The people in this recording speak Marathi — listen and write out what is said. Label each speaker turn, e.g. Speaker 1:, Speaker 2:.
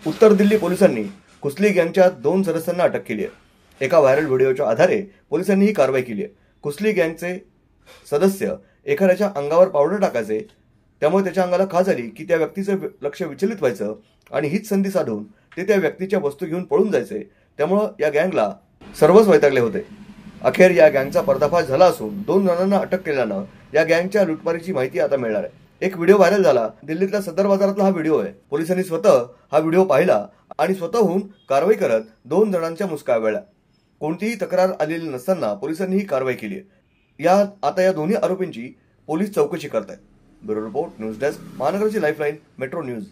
Speaker 1: उत्तर दिल्ली पोलिसांनी कुस्ली गँगच्या 2 सदस्यांना अटक केली आहे। एका व्हायरल व्हिडिओच्या आधारे पोलिसांनी ही कारवाई केली आहे। कुस्ली गँगचे सदस्य एखाद्याच्या अंगावर पावडर टाकायचे, त्यामुळे त्याच्या अंगाला खाज आली की त्या व्यक्तीचं लक्ष विचलित व्हायचं आणि हीच संधी साधून ते त्या व्यक्तीच्या वस्तू घेऊन पळून जायचे। त्यामुळे या गँगला सर्वच वैतागले होते। अखेर या गँगचा पर्दाफाश झाला असून 2 जणांना अटक केल्यानं या गँगच्या लुटमारीची माहिती आता मिळणार आहे। एक व्हिडिओ व्हायरल झाला, दिल्लीतल्या सदर बाजारातला हा व्हिडिओ आहे। पोलिसांनी स्वतः हा व्हिडिओ पाहिला आणि स्वतःहून कारवाई करत 2 जणांच्या मुसक्या वळल्या। कोणतीही तक्रार आलेली नसताना पोलिसांनी ही कारवाई केली आहे। आता या दोन्ही आरोपींची पोलीस चौकशी करत आहेत। ब्युरो रिपोर्ट, न्यूज डेस्क, महानगरची लाईफलाईन, मेट्रो न्यूज।